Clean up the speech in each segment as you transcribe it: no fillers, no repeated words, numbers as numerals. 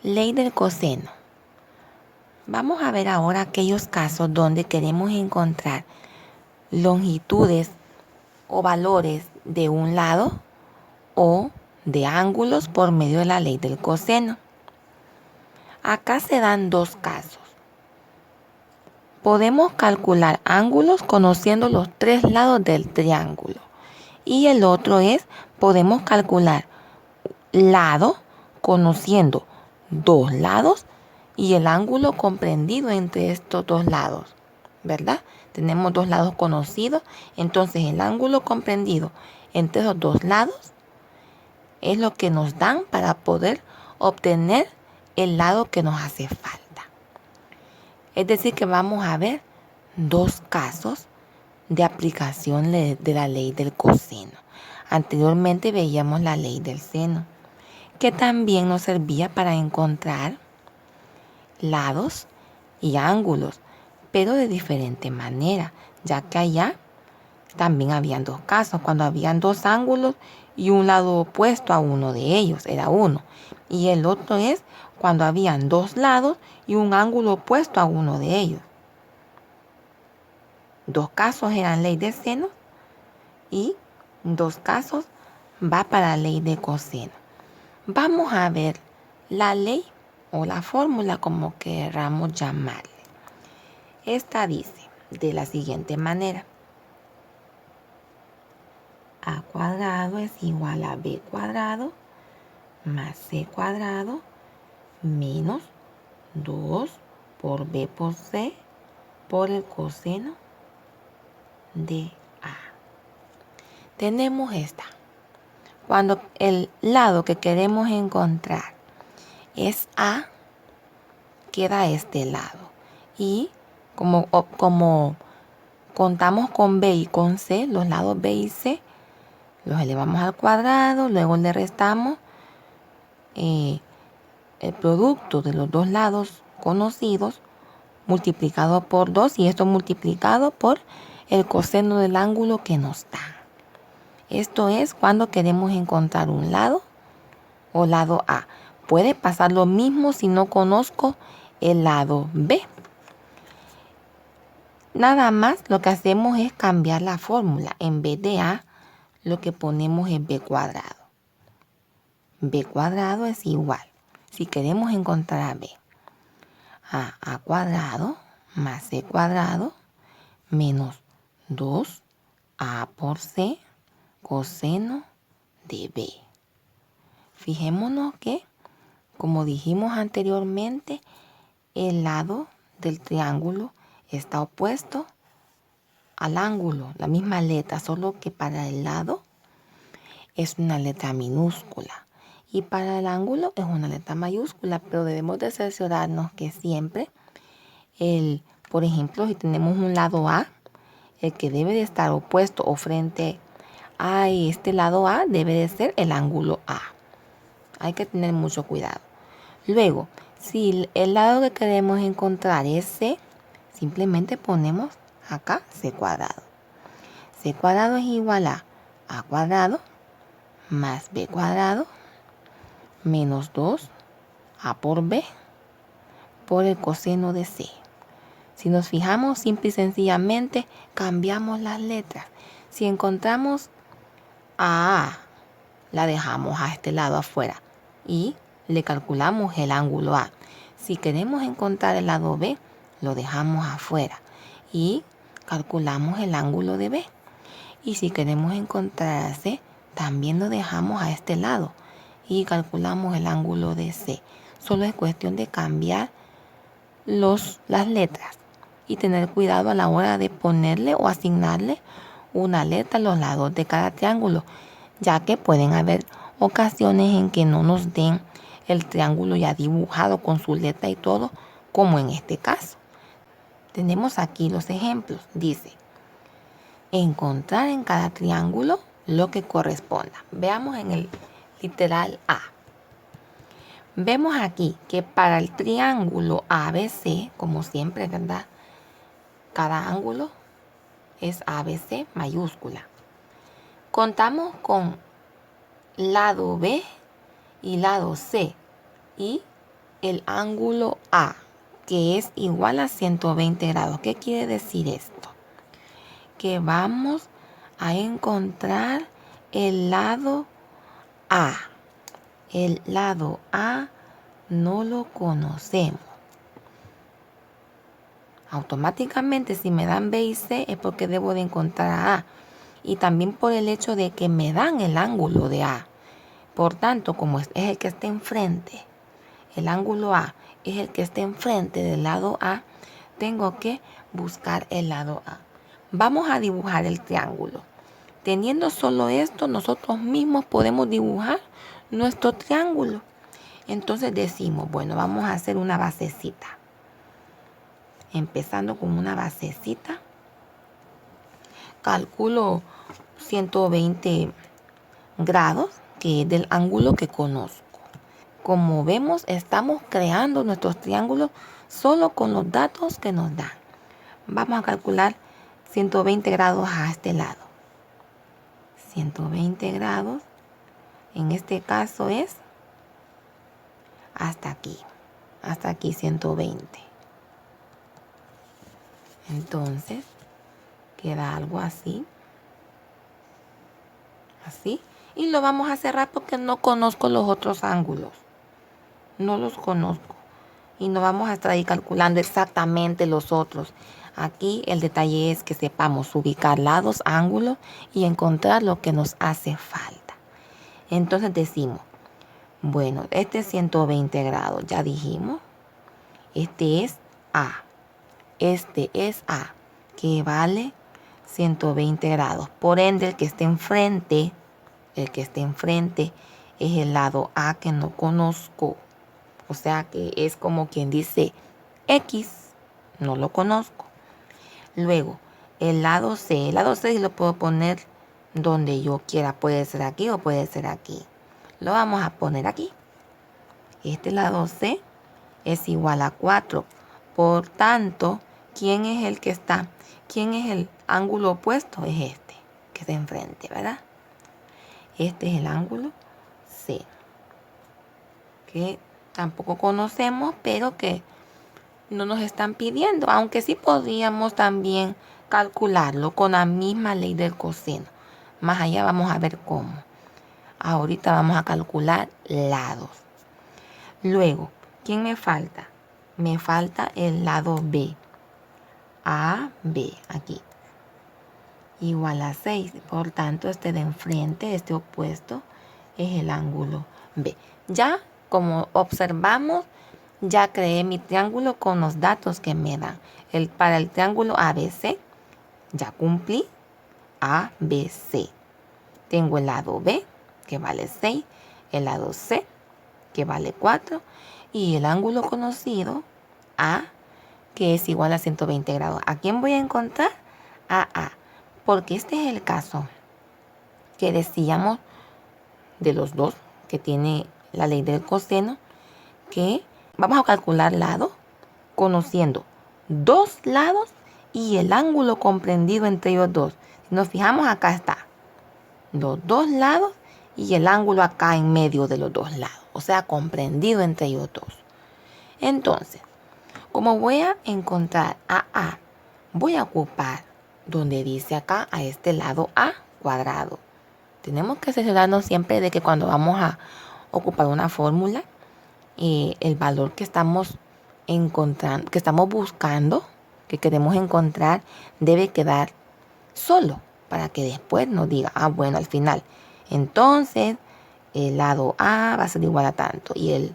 Ley del coseno. Vamos a ver ahora aquellos casos donde queremos encontrar longitudes o valores de un lado o de ángulos por medio de la ley del coseno. Acá se dan dos casos. Podemos calcular ángulos conociendo los tres lados del triángulo. Y el otro es, podemos calcular lado conociendo dos lados y el ángulo comprendido entre estos dos lados, ¿verdad? Tenemos dos lados conocidos, entonces el ángulo comprendido entre esos dos lados es lo que nos dan para poder obtener el lado que nos hace falta. Es decir, que vamos a ver dos casos de aplicación de la ley del coseno. Anteriormente veíamos la ley del seno, que también nos servía para encontrar lados y ángulos, pero de diferente manera, ya que allá también habían dos casos, cuando habían dos ángulos y un lado opuesto a uno de ellos, era uno, y el otro es cuando habían dos lados y un ángulo opuesto a uno de ellos. Dos casos eran ley de seno y dos casos va para la ley de coseno. Vamos a ver la ley o la fórmula, como queramos llamarle. Esta dice de la siguiente manera: a cuadrado es igual a b cuadrado más c cuadrado menos 2 por b por c por el coseno de a. Tenemos esta. Cuando el lado que queremos encontrar es a, queda este lado. Y como contamos con b y con c, los lados b y c los elevamos al cuadrado, luego le restamos el producto de los dos lados conocidos multiplicado por 2 y esto multiplicado por el coseno del ángulo que nos da. Esto es cuando queremos encontrar un lado o lado A. Puede pasar lo mismo si no conozco el lado B. Nada más lo que hacemos es cambiar la fórmula. En vez de A, lo que ponemos es B cuadrado. B cuadrado es igual. Si queremos encontrar a B, a cuadrado más C cuadrado menos 2A por C coseno de B. Fijémonos que, como dijimos anteriormente, el lado del triángulo está opuesto al ángulo, la misma letra, solo que para el lado es una letra minúscula y para el ángulo es una letra mayúscula, pero debemos de cerciorarnos que siempre, por ejemplo, si tenemos un lado A, el que debe de estar opuesto o frente a este lado A debe de ser el ángulo A. Hay que tener mucho cuidado. Luego, si el lado que queremos encontrar es C, simplemente ponemos acá C cuadrado. C cuadrado es igual a cuadrado más B cuadrado menos 2A por B por el coseno de C. Si nos fijamos, simple y sencillamente cambiamos las letras. Si encontramos a, la dejamos a este lado afuera y le calculamos el ángulo A. Si queremos encontrar el lado B, lo dejamos afuera y calculamos el ángulo de B. Y si queremos encontrar a C, también lo dejamos a este lado y calculamos el ángulo de C. Solo es cuestión de cambiar las letras y tener cuidado a la hora de ponerle o asignarle una letra a los lados de cada triángulo, ya que pueden haber ocasiones en que no nos den el triángulo ya dibujado con su letra y todo, como en este caso. Tenemos aquí los ejemplos. Dice, encontrar en cada triángulo lo que corresponda. Veamos en el literal A. Vemos aquí que para el triángulo ABC, como siempre, ¿verdad? Cada ángulo es ABC mayúscula. Contamos con lado B y lado C y el ángulo A, que es igual a 120 grados. ¿Qué quiere decir esto? Que vamos a encontrar el lado A. El lado A no lo conocemos. Automáticamente, si me dan B y C, es porque debo de encontrar a A. Y también por el hecho de que me dan el ángulo de A. Por tanto, como es el que está enfrente, el ángulo A es el que está enfrente del lado A, tengo que buscar el lado A. Vamos a dibujar el triángulo. Teniendo solo esto, nosotros mismos podemos dibujar nuestro triángulo. Entonces decimos, bueno, vamos a hacer una basecita. Empezando con una basecita. Calculo 120 grados, que es del ángulo que conozco. Como vemos, estamos creando nuestros triángulos solo con los datos que nos dan. Vamos a calcular 120 grados a este lado. 120 grados, en este caso es hasta aquí 120. Entonces, queda algo así. Así. Y lo vamos a cerrar porque no conozco los otros ángulos. No los conozco. Y no vamos a estar ahí calculando exactamente los otros. Aquí el detalle es que sepamos ubicar lados, ángulos y encontrar lo que nos hace falta. Entonces decimos, bueno, este es 120 grados, ya dijimos. Este es A. Este es A, que vale 120 grados. Por ende, el que esté enfrente es el lado A que no conozco. O sea que es como quien dice X, no lo conozco. Luego, el lado C lo puedo poner donde yo quiera. Puede ser aquí o puede ser aquí. Lo vamos a poner aquí. Este lado C es igual a 4. Por tanto, ¿quién es el que está? ¿Quién es el ángulo opuesto? Es este, que está enfrente, ¿verdad? Este es el ángulo C, que tampoco conocemos, pero que no nos están pidiendo, aunque sí podríamos también calcularlo con la misma ley del coseno. Más allá vamos a ver cómo. Ahorita vamos a calcular lados. Luego, ¿quién me falta? Me falta el lado B. A, B, aquí. Igual a 6. Por tanto, este de enfrente, este opuesto, es el ángulo B. Ya, como observamos, ya creé mi triángulo con los datos que me dan. Para el triángulo ABC, ya cumplí ABC. Tengo el lado B, que vale 6, el lado C, que vale 4, y el ángulo conocido A, que es igual a 120 grados. ¿A quién voy a encontrar? A A. Porque este es el caso que decíamos de los dos, que tiene la ley del coseno, que vamos a calcular lado conociendo dos lados y el ángulo comprendido entre ellos dos. Si nos fijamos, acá está los dos lados y el ángulo acá en medio de los dos lados, o sea, comprendido entre ellos dos. Entonces, como voy a encontrar a A, voy a ocupar donde dice acá a este lado A cuadrado. Tenemos que asegurarnos siempre de que cuando vamos a ocupar una fórmula, el valor que estamos encontrando, que estamos buscando, que queremos encontrar, debe quedar solo para que después nos diga, bueno, al final, entonces el lado A va a ser igual a tanto y él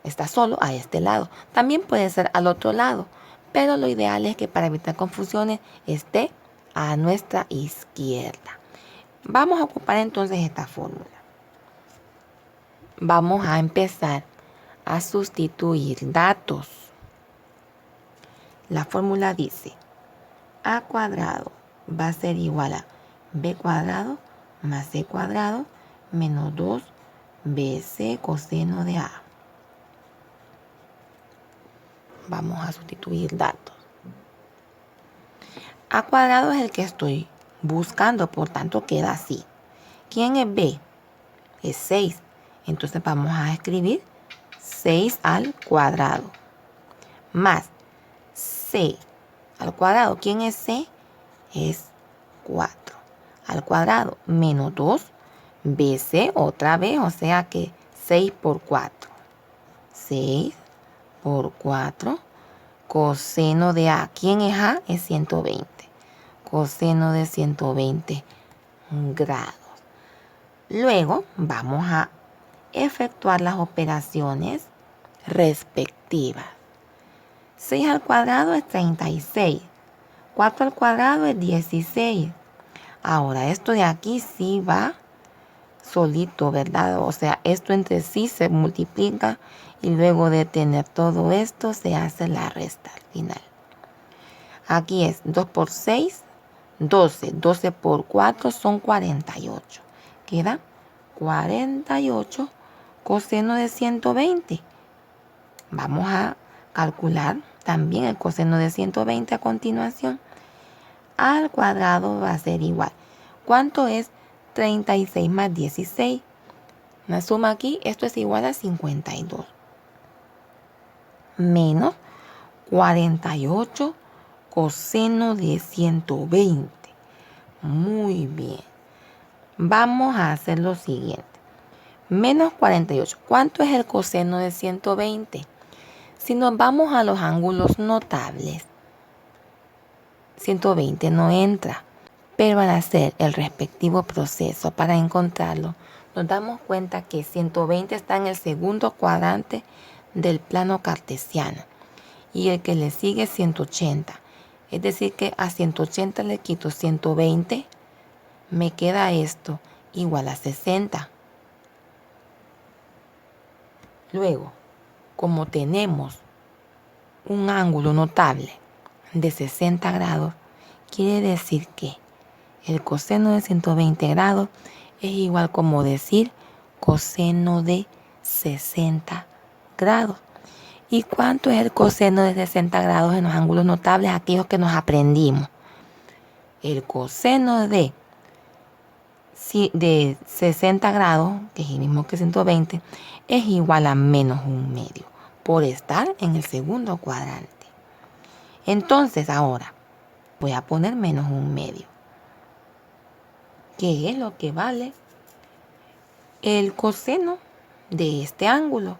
está solo a este lado. También puede ser al otro lado, pero lo ideal es que para evitar confusiones esté a nuestra izquierda. Vamos a ocupar entonces esta fórmula. Vamos a empezar a sustituir datos. La fórmula dice A cuadrado va a ser igual a B cuadrado más C cuadrado menos 2BC coseno de A. Vamos a sustituir datos. A cuadrado es el que estoy buscando, por tanto queda así. ¿Quién es B? Es 6. Entonces vamos a escribir 6 al cuadrado más c al cuadrado. ¿Quién es c? Es 4 al cuadrado menos 2 bc otra vez, o sea que 6 por 4. 6 por 4 coseno de a. ¿Quién es a? Es 120. Coseno de 120 grados. Luego vamos a efectuar las operaciones respectivas. 6 al cuadrado es 36. 4 al cuadrado es 16. Ahora, esto de aquí sí va solito, ¿verdad? O sea, esto entre sí se multiplica y luego de tener todo esto se hace la resta al final. Aquí es 2 por 6, 12. 12 por 4 son 48. Queda 48 coseno de 120. Vamos a calcular también el coseno de 120 a continuación. Al cuadrado va a ser igual. ¿Cuánto es 36 más 16? Una suma aquí, esto es igual a 52. Menos 48 coseno de 120. Muy bien. Vamos a hacer lo siguiente. Menos 48. ¿Cuánto es el coseno de 120? Si nos vamos a los ángulos notables, 120 no entra. Pero al hacer el respectivo proceso para encontrarlo, nos damos cuenta que 120 está en el segundo cuadrante del plano cartesiano y el que le sigue es 180. Es decir que a 180 le quito 120, me queda esto igual a 60. Luego, como tenemos un ángulo notable de 60 grados, quiere decir que el coseno de 120 grados es igual como decir coseno de 60 grados. ¿Y cuánto es el coseno de 60 grados en los ángulos notables, aquellos que nos aprendimos? El coseno de 60 grados, que es el mismo que 120, es igual a menos 1/2 por estar en el segundo cuadrante. Entonces ahora voy a poner menos 1/2. ¿Qué es lo que vale el coseno de este ángulo?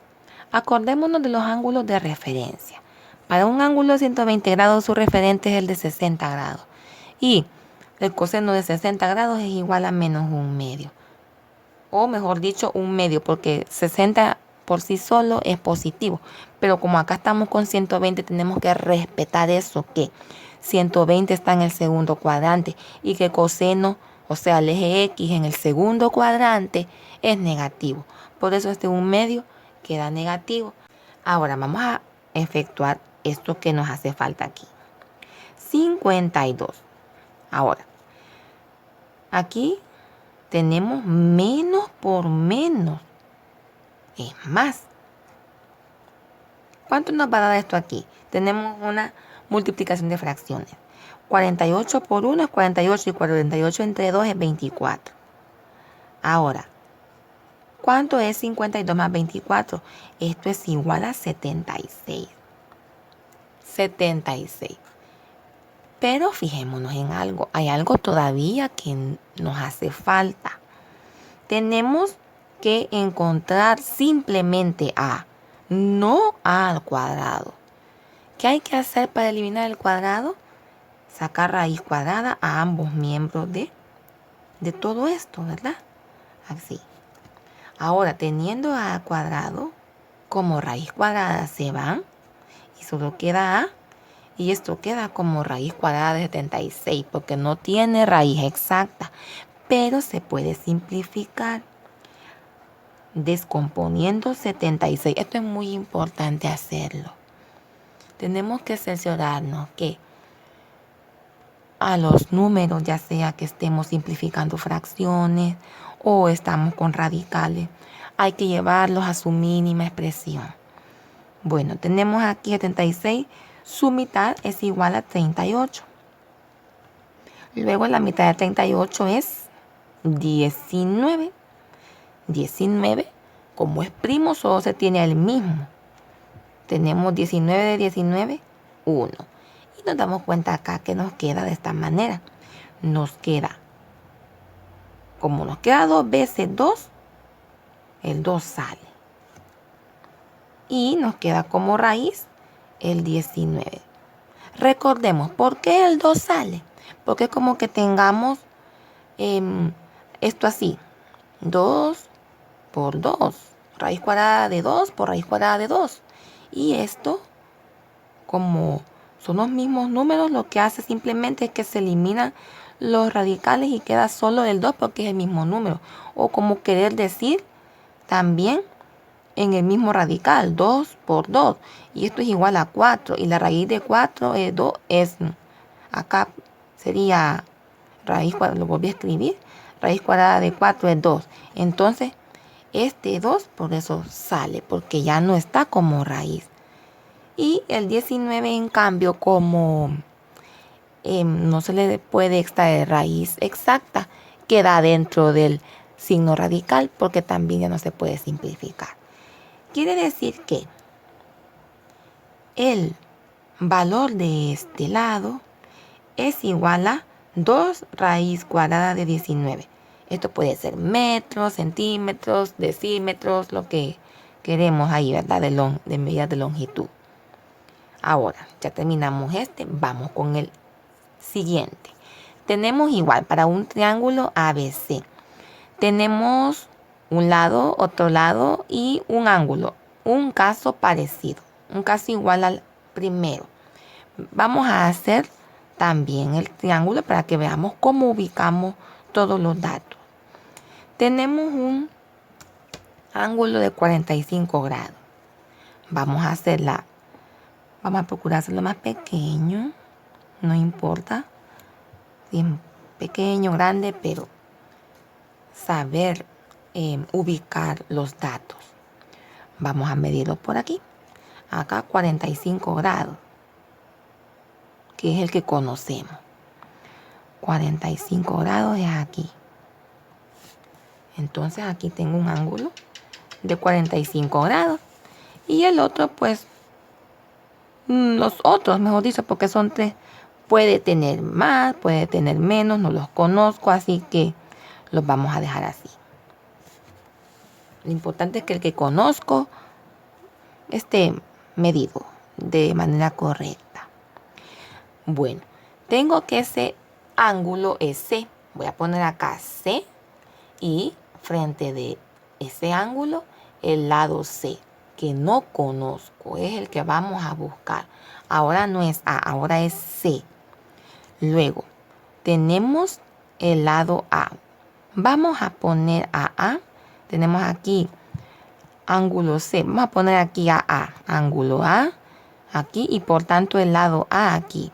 Acordémonos de los ángulos de referencia. Para un ángulo de 120 grados su referente es el de 60 grados. Y el coseno de 60 grados es igual a menos 1/2. O mejor dicho, 1/2, porque 60 por sí solo es positivo. Pero como acá estamos con 120, tenemos que respetar eso, que 120 está en el segundo cuadrante y que coseno, o sea, el eje X en el segundo cuadrante es negativo. Por eso este 1/2 queda negativo. Ahora vamos a efectuar esto que nos hace falta aquí. 52. Ahora, aquí tenemos menos por menos. Es más. ¿Cuánto nos va a dar esto aquí? Tenemos una multiplicación de fracciones. 48 por 1 es 48 y 48 entre 2 es 24. Ahora, ¿cuánto es 52 más 24? Esto es igual a 76. 76. Pero fijémonos en algo. Hay algo todavía que nos hace falta. Tenemos que encontrar simplemente a, no a al cuadrado. ¿Qué hay que hacer para eliminar el cuadrado? Sacar raíz cuadrada a ambos miembros de todo esto, ¿verdad? Así. Ahora, teniendo a al cuadrado, como raíz cuadrada se van y solo queda a. Y esto queda como raíz cuadrada de 76 porque no tiene raíz exacta. Pero se puede simplificar descomponiendo 76. Esto es muy importante hacerlo. Tenemos que cerciorarnos que a los números, ya sea que estemos simplificando fracciones o estamos con radicales, hay que llevarlos a su mínima expresión. Bueno, tenemos aquí 76, su mitad es igual a 38. Luego la mitad de 38 es 19. 19 Como es primo, solo se tiene el mismo. Tenemos 19 de 19, 1. Y nos damos cuenta acá que nos queda de esta manera. Nos queda, como nos queda 2 veces 2, el 2 sale. Y nos queda como raíz el 19. Recordemos, ¿por qué el 2 sale? Porque es como que tengamos esto así. 2 por 2. Raíz cuadrada de 2 por raíz cuadrada de 2. Y esto, como son los mismos números, lo que hace simplemente es que se eliminan los radicales y queda solo el 2 porque es el mismo número. O como querer decir también en el mismo radical, 2 por 2. Y esto es igual a 4. Y la raíz de 4 es 2. Acá sería raíz cuadrada, lo volví a escribir. Raíz cuadrada de 4 es 2. Entonces, este 2 por eso sale, porque ya no está como raíz. Y el 19, en cambio, como no se le puede extraer raíz exacta, queda dentro del signo radical porque también ya no se puede simplificar. Quiere decir que el valor de este lado es igual a 2 raíz cuadrada de 19. Esto puede ser metros, centímetros, decímetros, lo que queremos ahí, ¿verdad? De medidas de longitud. Ahora, ya terminamos este, vamos con el siguiente. Tenemos igual para un triángulo ABC. Tenemos un lado, otro lado y un ángulo. Un caso parecido, un caso igual al primero. Vamos a hacer también el triángulo para que veamos cómo ubicamos todos los datos. Tenemos un ángulo de 45 grados. Vamos a procurar hacerlo más pequeño. No importa si es pequeño, grande, pero saber ubicar los datos. Vamos a medirlo por aquí. Acá 45 grados, que es el que conocemos. 45 grados es aquí. Entonces aquí tengo un ángulo de 45 grados. Y el otro, pues, los otros, mejor dicho, porque son 3. Puede tener más, puede tener menos, no los conozco, así que los vamos a dejar así. Lo importante es que el que conozco esté medido de manera correcta. Bueno, tengo que ese ángulo es C. Voy a poner acá C y frente de ese ángulo el lado C, que no conozco, es el que vamos a buscar. Ahora no es A, ahora es C. Luego, tenemos el lado A. Vamos a poner a A. Tenemos aquí ángulo C. Vamos a poner aquí a A. Ángulo A aquí y por tanto el lado A aquí,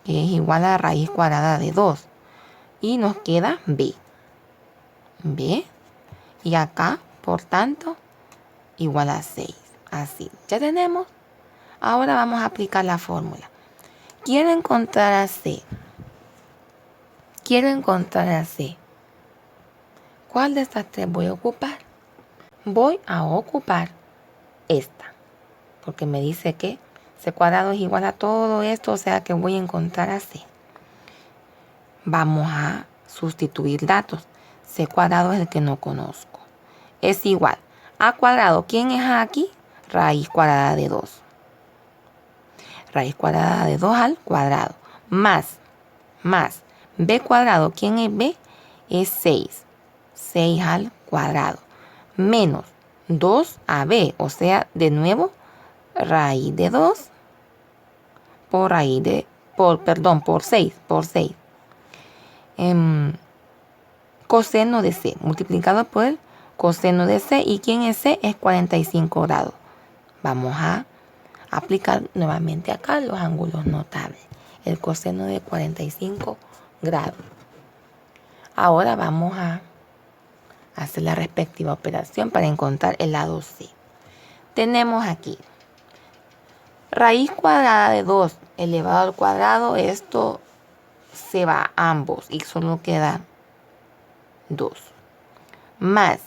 que es igual a raíz cuadrada de 2. Y nos queda B. B. Y acá, por tanto, igual a 6. Así. Ya tenemos. Ahora vamos a aplicar la fórmula. Quiero encontrar a C. Quiero encontrar a C. ¿Cuál de estas 3 voy a ocupar? Voy a ocupar esta. Porque me dice que C cuadrado es igual a todo esto, o sea que voy a encontrar a C. Vamos a sustituir datos. C cuadrado es el que no conozco. Es igual. A cuadrado, ¿quién es A aquí? Raíz cuadrada de 2. Raíz cuadrada de 2 al cuadrado. Más B cuadrado, ¿quién es B? Es 6. 6 al cuadrado. Menos 2AB, o sea, de nuevo, raíz de 2 por 6, por 6. Coseno de C, multiplicado por el coseno de C. ¿Y quién es C? Es 45 grados. Vamos a aplicar nuevamente acá los ángulos notables. El coseno de 45 grados. Ahora vamos a hacer la respectiva operación para encontrar el lado C. Tenemos aquí raíz cuadrada de 2 elevado al cuadrado. Esto se va a ambos y solo queda 2. Más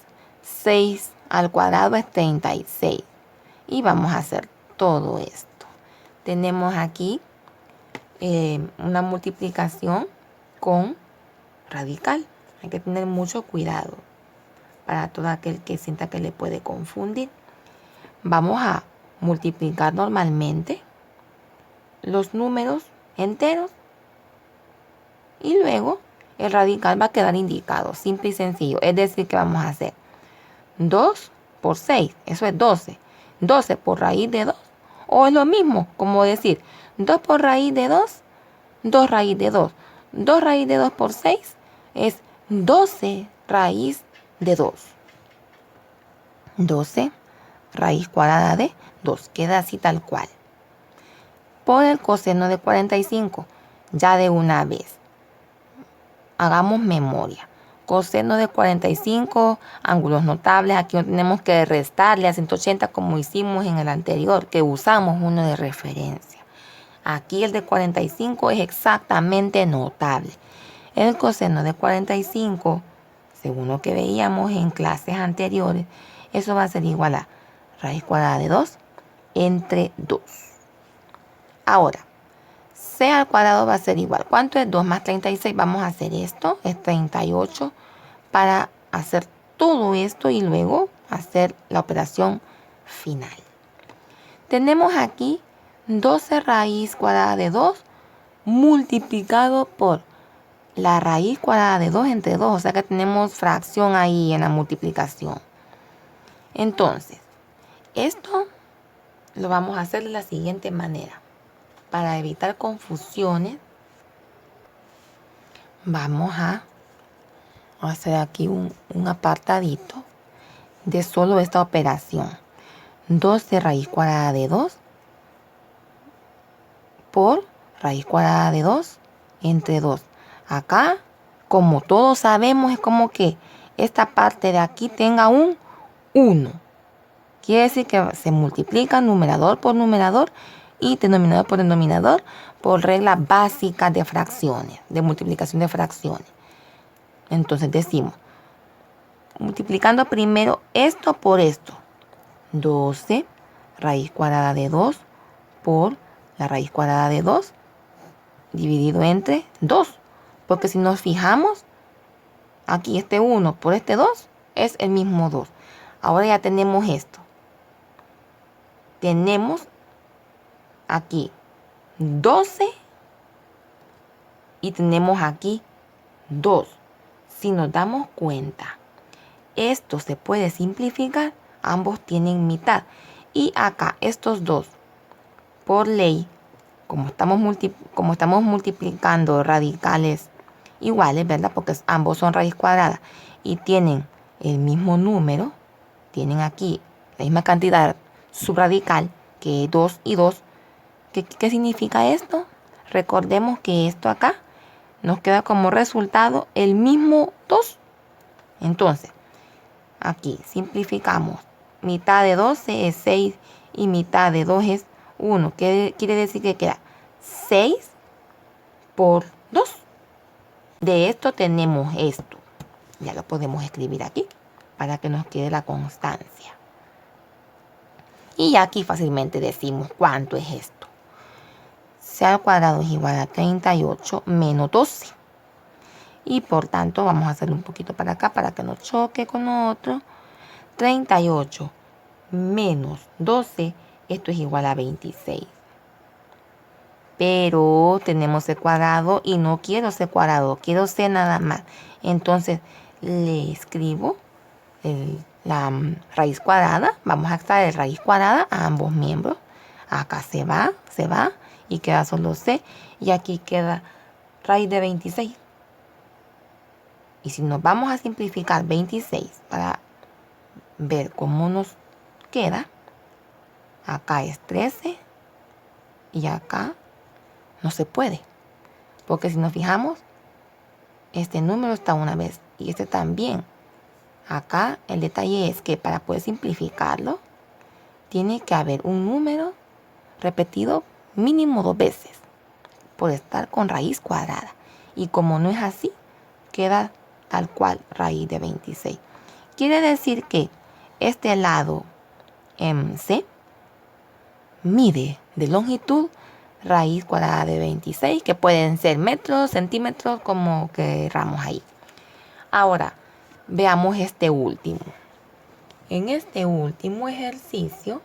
6 al cuadrado es 36. Y vamos a hacer todo esto. Tenemos aquí una multiplicación con radical. Hay que tener mucho cuidado para todo aquel que sienta que le puede confundir. Vamos a multiplicar normalmente los números enteros y luego el radical va a quedar indicado, simple y sencillo. Es decir, que vamos a hacer 2 por 6, eso es 12. 12 por raíz de 2, o es lo mismo, como decir 2 por raíz de 2, 2 raíz de 2. 2 raíz de 2 por 6 es 12 raíz de 2. 12 raíz cuadrada de 2, queda así tal cual. Por el coseno de 45, ya de una vez. Hagamos memoria. Coseno de 45, ángulos notables. Aquí no tenemos que restarle a 180 como hicimos en el anterior, que usamos uno de referencia. Aquí el de 45 es exactamente notable. El coseno de 45, según lo que veíamos en clases anteriores, eso va a ser igual a raíz cuadrada de 2 entre 2. Ahora, c al cuadrado va a ser igual. ¿Cuánto es 2 más 36? Vamos a hacer esto, es 38, para hacer todo esto y luego hacer la operación final. Tenemos aquí 12 raíz cuadrada de 2 multiplicado por la raíz cuadrada de 2 entre 2. O sea que tenemos fracción ahí en la multiplicación. Entonces, esto lo vamos a hacer de la siguiente manera. Para evitar confusiones, vamos a hacer aquí un apartadito de solo esta operación. 12 raíz cuadrada de 2 por raíz cuadrada de 2 entre 2. Acá, como todos sabemos, es como que esta parte de aquí tenga un 1. Quiere decir que se multiplica numerador por numerador y denominador por denominador por reglas básicas de fracciones, de multiplicación de fracciones. Entonces decimos, multiplicando primero esto por esto, 12 raíz cuadrada de 2 por la raíz cuadrada de 2 dividido entre 2. Porque si nos fijamos, aquí este 1 por este 2 es el mismo 2. Ahora ya tenemos esto. Tenemos aquí 12 y tenemos aquí 2. Si nos damos cuenta, esto se puede simplificar. Ambos tienen mitad. Y acá estos dos, por ley, como estamos multiplicando radicales iguales, ¿verdad? Porque ambos son raíz cuadrada y tienen el mismo número, tienen aquí la misma cantidad subradical, que es 2 y 2. ¿Qué significa esto? Recordemos que esto acá nos queda como resultado el mismo 2. Entonces, aquí simplificamos. Mitad de 12 es 6 y mitad de 2 es 1. ¿Qué quiere decir? Que queda 6 por 2. De esto tenemos esto. Ya lo podemos escribir aquí para que nos quede la constancia. Y aquí fácilmente decimos cuánto es esto. C al cuadrado es igual a 38 menos 12. Y por tanto vamos a hacerlo un poquito para acá para que no choque con otro. 38 menos 12, esto es igual a 26. Pero tenemos C cuadrado y no quiero C cuadrado, quiero C nada más. Entonces le escribo la raíz cuadrada. Vamos a extraer raíz cuadrada a ambos miembros. Acá se va y queda solo C. Y aquí queda raíz de 26. Y si nos vamos a simplificar 26 para ver cómo nos queda, acá es 13 y acá no se puede. Porque si nos fijamos, este número está una vez y este también. Acá el detalle es que para poder simplificarlo, tiene que haber un número repetido mínimo 2 veces por estar con raíz cuadrada. Y como no es así, queda tal cual raíz de 26. Quiere decir que este lado MC mide de longitud raíz cuadrada de 26, que pueden ser metros, centímetros, como queramos ahí. Ahora, veamos este último. En este último ejercicio,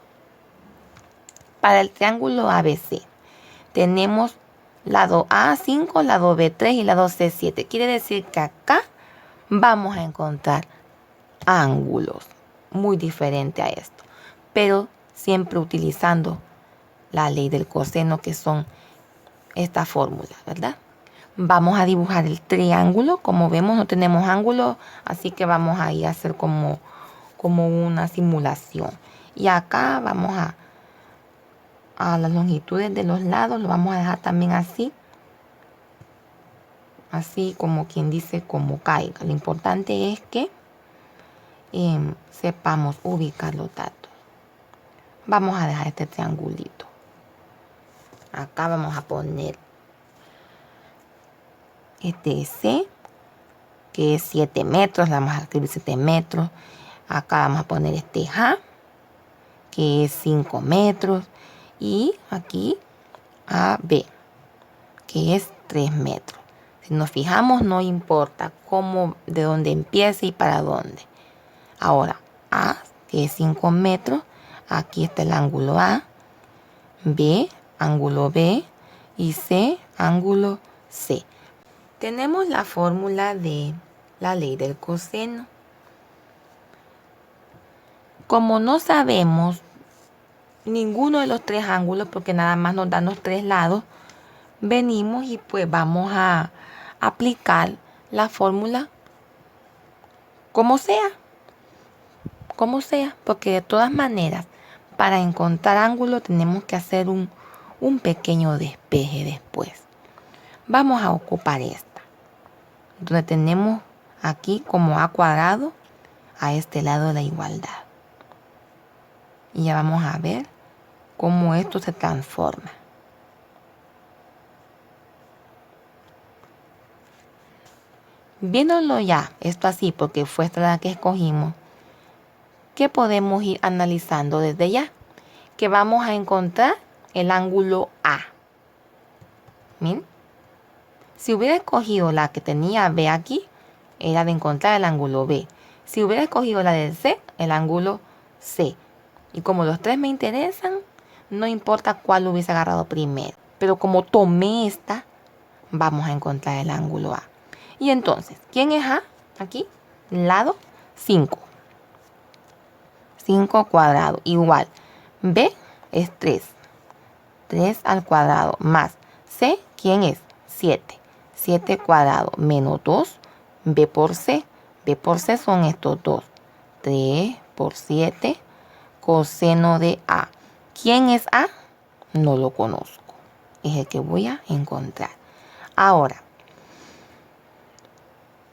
para el triángulo ABC, tenemos lado A 5, lado B 3 y lado C 7. Quiere decir que acá vamos a encontrar ángulos muy diferentes a esto, pero siempre utilizando la ley del coseno, que son esta fórmula, ¿verdad? Vamos a dibujar el triángulo. Como vemos, no tenemos ángulo, así que vamos a ir a hacer como una simulación. Y acá vamos a las longitudes de los lados, lo vamos a dejar también así como quien dice, como caiga. Lo importante es que sepamos ubicar los datos. Vamos a dejar este triangulito. Acá vamos a poner este C, que es 7 metros. Vamos a escribir 7 metros. Acá vamos a poner este J, que es 5 metros. Y aquí AB, que es 3 metros. Si nos fijamos, no importa de dónde empiece y para dónde. Ahora, A, que es 5 metros. Aquí está el ángulo A. B, ángulo B. Y C, ángulo C. Tenemos la fórmula de la ley del coseno. Como no sabemos ninguno de los tres ángulos, porque nada más nos dan los tres lados, venimos y pues vamos a aplicar la fórmula como sea, porque de todas maneras, para encontrar ángulo tenemos que hacer un pequeño despeje después. Vamos a ocupar esta, donde tenemos aquí como A cuadrado a este lado de la igualdad. Y ya vamos a ver cómo esto se transforma. Viéndolo ya, esto así, porque fue esta la que escogimos, ¿qué podemos ir analizando desde ya? Que vamos a encontrar el ángulo A. Miren, si hubiera escogido la que tenía B aquí, era de encontrar el ángulo B. Si hubiera escogido la del C, el ángulo C. Y como los tres me interesan, no importa cuál hubiese agarrado primero. Pero como tomé esta, vamos a encontrar el ángulo A. Y entonces, ¿quién es A? Aquí, lado 5. 5 cuadrado, igual. B es 3. 3 al cuadrado más C, ¿quién es? 7. 7 cuadrado menos 2, B por C. B por C son estos dos. 3 por 7, coseno de A. ¿Quién es A? No lo conozco. Es el que voy a encontrar. Ahora,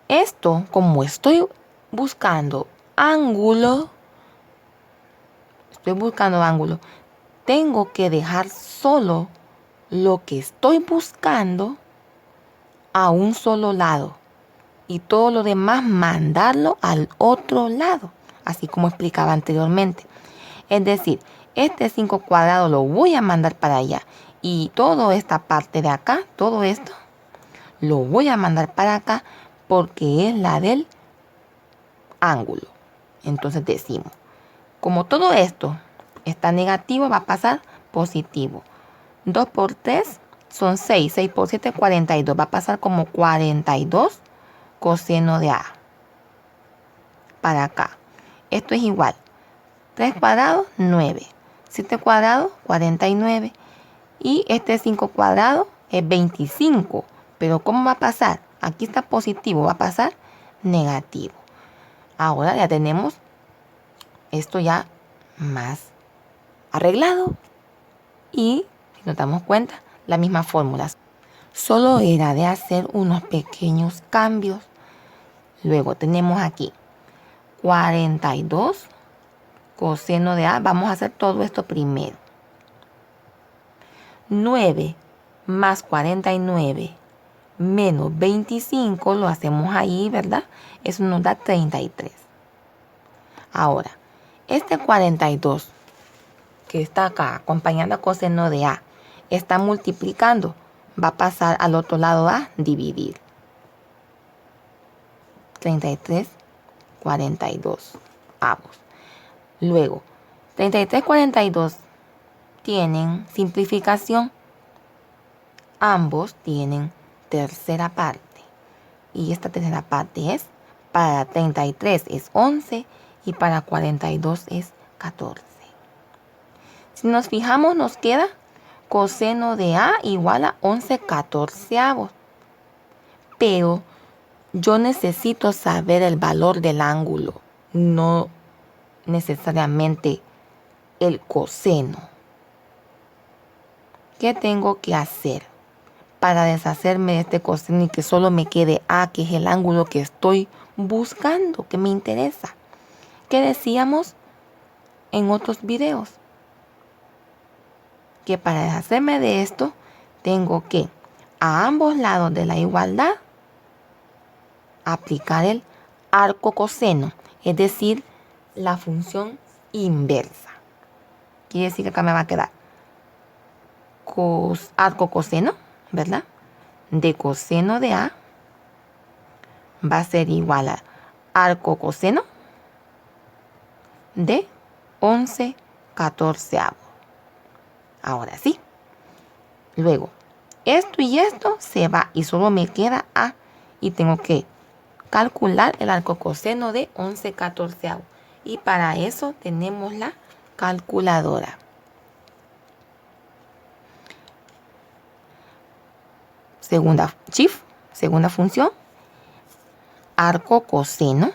esto, como estoy buscando ángulo, tengo que dejar solo lo que estoy buscando a un solo lado y todo lo demás mandarlo al otro lado, así como explicaba anteriormente. Es decir, este 5 cuadrado lo voy a mandar para allá y toda esta parte de acá, todo esto, lo voy a mandar para acá porque es la del ángulo. Entonces decimos, como todo esto está negativo, va a pasar positivo. 2 por 3 son 6. 6 por 7, 42. Va a pasar como 42 coseno de A. Para acá. Esto es igual. 3 cuadrados, 9. 7 cuadrados, 49. Y este 5 cuadrados es 25. Pero ¿cómo va a pasar? Aquí está positivo, va a pasar negativo. Ahora ya tenemos esto ya más arreglado. Y si nos damos cuenta, la misma fórmula. Solo era de hacer unos pequeños cambios. Luego tenemos aquí 42 coseno de A. Vamos a hacer todo esto primero. 9 más 49 menos 25, lo hacemos ahí, ¿verdad? Eso nos da 33. Ahora, Este 42 que está acá acompañando a coseno de A está multiplicando. Va a pasar al otro lado a dividir. 33, 42 avos. Luego, 33, 42 tienen simplificación. Ambos tienen tercera parte. Y esta tercera parte es, para 33 es 11 y para 42 es 14. Si nos fijamos, nos queda coseno de A igual a 11 catorceavos. Pero yo necesito saber el valor del ángulo, no necesariamente el coseno. ¿Qué tengo que hacer para deshacerme de este coseno y que solo me quede A, que es el ángulo que estoy buscando, que me interesa? ¿Qué decíamos en otros videos? Que para deshacerme de esto, tengo que a ambos lados de la igualdad aplicar el arco coseno, es decir, la función inversa. Quiere decir que acá me va a quedar arco coseno, ¿verdad? De coseno de A va a ser igual a arco coseno de 11 catorceavos. Ahora sí. Luego, esto y esto se va y solo me queda A. Y tengo que calcular el arco coseno de 11 catorceavos. Y para eso tenemos la calculadora. Segunda función, arco coseno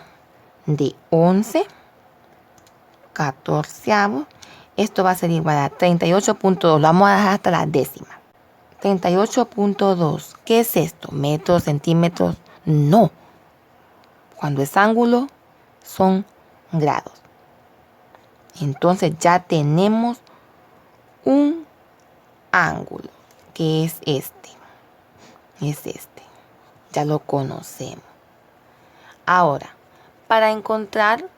de 11 catorceavos. Esto va a ser igual a 38.2. Lo vamos a dejar hasta la décima. 38.2. ¿Qué es esto? ¿Metros, centímetros? No. Cuando es ángulo, son grados. Entonces ya tenemos un ángulo, que es este. Es este. Ya lo conocemos. Ahora, para encontrar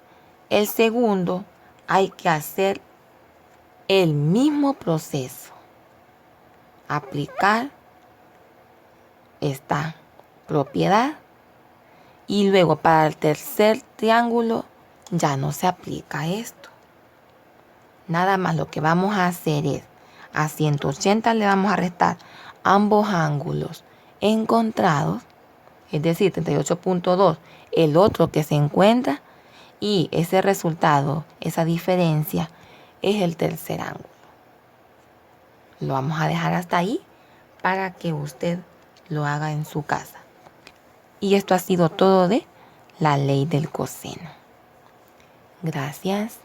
el segundo, hay que hacer el mismo proceso. Aplicar esta propiedad. Y luego para el tercer triángulo ya no se aplica esto. Nada más lo que vamos a hacer es a 180 le vamos a restar ambos ángulos encontrados, es decir, 38.2, el otro que se encuentra, y ese resultado, esa diferencia, es el tercer ángulo. Lo vamos a dejar hasta ahí para que usted lo haga en su casa. Y esto ha sido todo de la ley del coseno. Gracias.